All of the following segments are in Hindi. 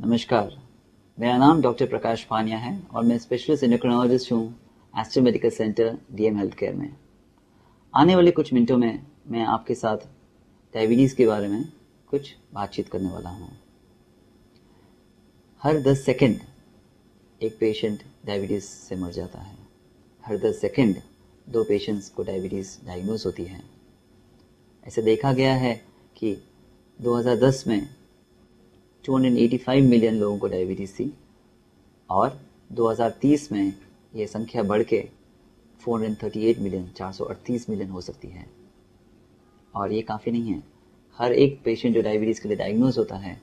नमस्कार, मेरा नाम डॉक्टर प्रकाश पानिया है और मैं स्पेशलिस्ट एंडोक्रिनोलॉजिस्ट हूँ astro medical centre DM health care में। आने वाले कुछ मिनटों में मैं आपके साथ डायबिटीज़ के बारे में कुछ बातचीत करने वाला हूँ। हर 10 सेकंड एक पेशेंट डायबिटीज़ से मर जाता है। हर 10 सेकंड 2 पेशेंट्स को डायबिटीज़ डायग्नोज होती है। ऐसे देखा गया है कि 2010 में 285 मिलियन लोगों को डायबिटीज़ थी और 2030 में ये संख्या बढ़ के 438 मिलियन 438 मिलियन हो सकती है। और ये काफ़ी नहीं है, हर एक पेशेंट जो डायबिटीज़ के लिए डायग्नोज होता है,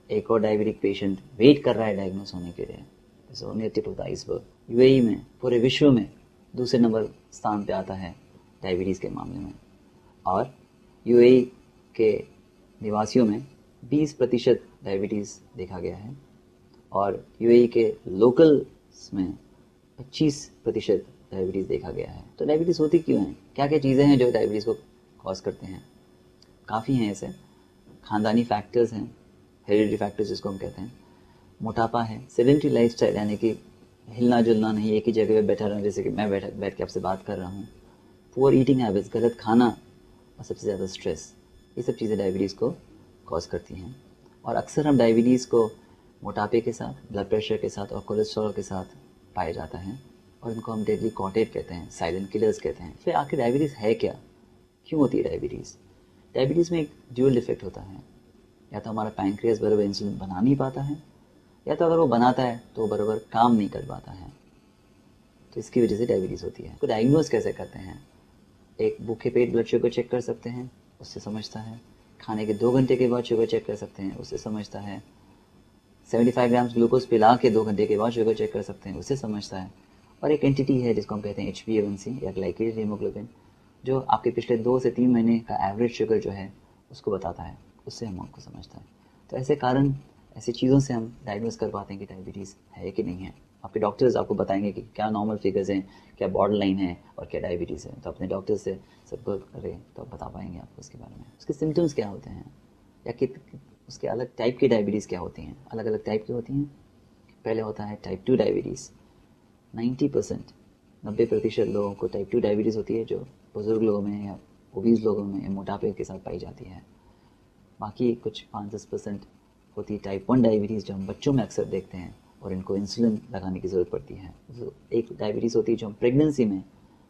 एक और डायबिटिक पेशेंट वेट कर रहा है डायग्नोज होने के लिए। Only tip of the iceberg. UAE में पूरे विश्व में दूसरे नंबर स्थान पे आता है डायबिटीज़ के मामले में। और यूएई के निवासियों में 20% डायबिटीज़ देखा गया है और यूएई के लोकल्स में 25% डायबिटीज़ देखा गया है। तो डायबिटीज़ होती क्यों है? क्या क्या चीज़ें हैं जो डायबिटीज़ को कॉज करते हैं? काफ़ी हैं ऐसे। खानदानी फैक्टर्स हैं, हेरिडिटरी फैक्टर्स जिसको हम कहते हैं। मोटापा है, सेडेंटरी लाइफस्टाइल यानी कि हिलना जुलना नहीं, एक ही जगह पे बैठा रहना, जैसे कि मैं बैठ के आपसे बात कर रहा हूँ। पुअर ईटिंग हैबिट्स, गलत खाना और सबसे ज़्यादा स्ट्रेस, ये सब चीज़ें डायबिटीज़ को कॉज करती हैं। और अक्सर हम डायबिटीज़ को मोटापे के साथ, ब्लड प्रेशर के साथ और कोलेस्ट्रॉल के साथ पाया जाता है और इनको हम डेडली कॉटेड कहते हैं, साइलेंट किलर्स कहते हैं। फिर आखिर डायबिटीज़ है क्या? क्यों होती है डायबिटीज़? डायबिटीज़ में एक ड्यूअल इफेक्ट होता है। या तो हमारा पैंक्रियास बराबर इंसुलिन बना नहीं पाता है, या तो अगर वो बनाता है तो वो बराबर काम नहीं कर पाता है। तो इसकी वजह से डायबिटीज़ होती है। तो डायग्नोज कैसे करते हैं? एक भूखे पेट ब्लड शुगर चेक कर सकते हैं, उससे समझता है। खाने के 2 घंटे के बाद शुगर चेक कर सकते हैं, उससे समझता है। 75 ग्राम ग्लूकोज पिला के 2 घंटे के बाद शुगर चेक कर सकते हैं, उससे समझता है। और एक एंटिटी है जिसको हम कहते हैं HbA1c या ग्लाइकेटेड हीमोग्लोबिन, जो आपके पिछले 2 से 3 महीने का एवरेज शुगर जो है उसको बताता है, उससे हम आपको समझता है। तो ऐसे कारण, ऐसी चीज़ों से हम डायग्नोज कर पाते हैं कि डायबिटीज़ है कि नहीं है। आपके डॉक्टर्स आपको बताएंगे कि क्या नॉर्मल फिगर्स हैं, क्या बॉर्डर लाइन है और क्या डायबिटीज़ है। तो अपने डॉक्टर से संपर्क करें तो आप बता पाएंगे आपको उसके बारे में। उसके सिम्टम्स क्या होते हैं या कि उसके अलग टाइप की डायबिटीज़ क्या होती हैं। अलग अलग टाइप की होती हैं। पहले होता है टाइप 2 डायबिटीज़। 90% लोगों को टाइप 2 डायबिटीज़ होती है, जो बुजुर्ग लोगों में या ओबीज लोगों में या मोटापे के साथ पाई जाती है। बाकी कुछ 5-10% होती है टाइप 1 डायबिटीज़, जो हम बच्चों में अक्सर देखते हैं और इनको इंसुलिन लगाने की ज़रूरत पड़ती है। तो एक डायबिटीज़ होती है जो हम प्रेगनेंसी में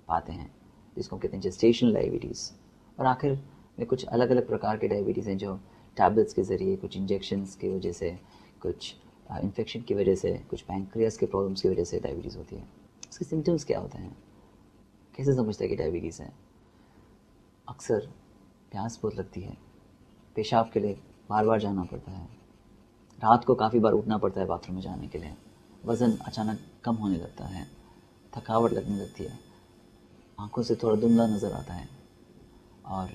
पाते हैं, जिसको कहते हैं जेस्टेशनल डायबिटीज़। और आखिर में कुछ अलग अलग प्रकार के डायबिटीज़ हैं जो टैबलेट्स के ज़रिए, कुछ इंजेक्शंस की वजह से, कुछ इन्फेक्शन की वजह से, कुछ पैंक्रियास के प्रॉब्लम्स की वजह से डायबिटीज़ होती है। उसके सिम्टम्स क्या होते हैं? कैसे समझते हैं कि डायबिटीज़ है? अक्सर प्यास बहुत लगती है, पेशाब के लिए बार बार जाना पड़ता है, रात को काफ़ी बार उठना पड़ता है बाथरूम में जाने के लिए, वज़न अचानक कम होने लगता है, थकावट लगने लगती है, आंखों से थोड़ा धुंधला नज़र आता है और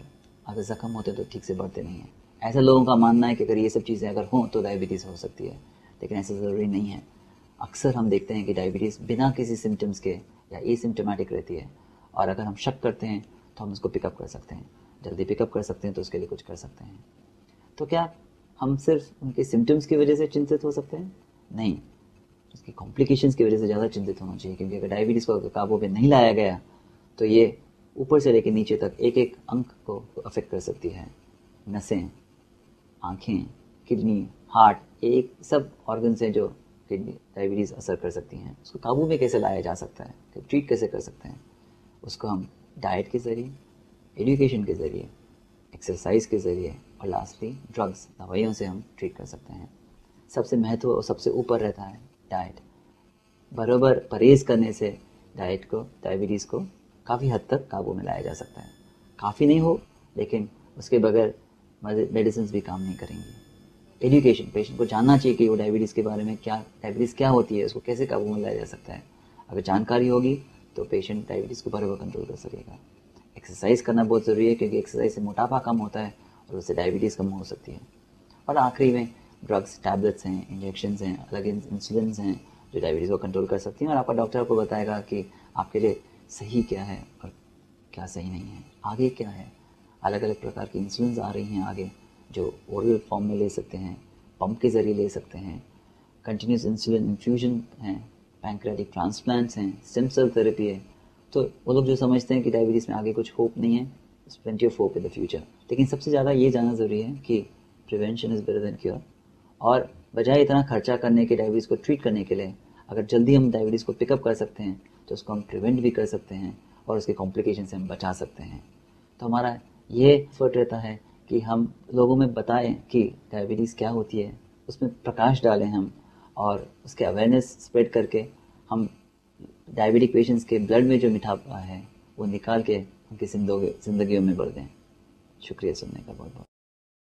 अगर ज़ख्म होते तो ठीक से बढ़ते नहीं हैं। ऐसे लोगों का मानना है कि अगर ये सब चीज़ें अगर हों तो डायबिटीज़ हो सकती है, लेकिन ऐसा ज़रूरी नहीं है। अक्सर हम देखते हैं कि डायबिटीज़ बिना किसी सिम्टम्स के या एसिम्टोमेटिक रहती है और अगर हम शक करते हैं तो हम उसको पिकअप कर सकते हैं, जल्दी पिकअप कर सकते हैं, तो उसके लिए कुछ कर सकते हैं। तो क्या हम सिर्फ उनके सिम्टम्स की वजह से चिंतित हो सकते हैं? नहीं, उसकी कॉम्प्लिकेशंस की वजह से ज़्यादा चिंतित होना चाहिए, क्योंकि अगर डायबिटीज़ को काबू में नहीं लाया गया तो ये ऊपर से लेकर नीचे तक एक एक अंग को अफेक्ट कर सकती है। नसें, आँखें, किडनी, हार्ट, एक सब ऑर्गन्स हैं जो किडनी डायबिटीज़ असर कर सकती हैं। उसको काबू में कैसे लाया जा सकता है, ट्रीट कैसे कर सकते हैं? उसको हम डाइट के ज़रिए, एजुकेशन के ज़रिए, एक्सरसाइज के ज़रिए और लास्टली ड्रग्स, दवाइयों से हम ट्रीट कर सकते हैं। सबसे महत्व और सबसे ऊपर रहता है डाइट। बराबर परहेज़ करने से डायबिटीज़ को काफ़ी हद तक काबू में लाया जा सकता है। काफ़ी नहीं हो, लेकिन उसके बगैर मेडिसिन भी काम नहीं करेंगी। एजुकेशन, पेशेंट को जानना चाहिए कि वो डायबिटीज़ के बारे में, डायबिटीज़ क्या होती है, उसको कैसे काबू में लाया जा सकता है। अगर जानकारी होगी तो पेशेंट डायबिटीज़ को बराबर कंट्रोल कर सकेगा। एक्सरसाइज करना बहुत ज़रूरी है, क्योंकि एक्सरसाइज से मोटापा कम होता है और उससे डायबिटीज़ कम हो सकती है। और आखिरी में ड्रग्स, टैबलेट्स हैं, इंजेक्शंस हैं, अलग इंसुलिन हैं जो डायबिटीज़ को कंट्रोल कर सकती हैं। और आपका डॉक्टर आपको बताएगा कि आपके लिए सही क्या है और क्या सही नहीं है, आगे क्या है। अलग अलग प्रकार की इंसुलिन आ रही हैं आगे, जो ओरल फॉर्म में ले सकते हैं पंप के ज़रिए ले सकते हैं, कंटिन्यूस इंसुलिन इन्फ्यूजन है, पैंक्रियाटिक ट्रांसप्लांट्स हैं, स्टेम सेल थेरेपी है। तो वो लोग जो समझते हैं कि डायबिटीज़ में आगे कुछ होप नहीं है, plenty of hope in the future. लेकिन सबसे ज़्यादा ये जानना ज़रूरी है कि prevention is better than cure, और बजाय इतना खर्चा करने के डायबिटीज़ को ट्रीट करने के लिए, अगर जल्दी हम डायबिटीज़ को पिकअप कर सकते हैं तो उसको हम प्रिवेंट भी कर सकते हैं और उसके कॉम्प्लिकेशन से हम बचा सकते हैं। तो हमारा ये एफर्ट रहता है कि हम लोगों में बताएं कि डायबिटीज़ क्या होती है, उसमें प्रकाश डालें हम, और उसके अवेयरनेस स्प्रेड करके हम डायबिटिक पेशेंट्स के ब्लड में जो मीठा है वो निकाल के उनकी जिंदगियों में भर दें। शुक्रिया सुनने का बहुत बहुत।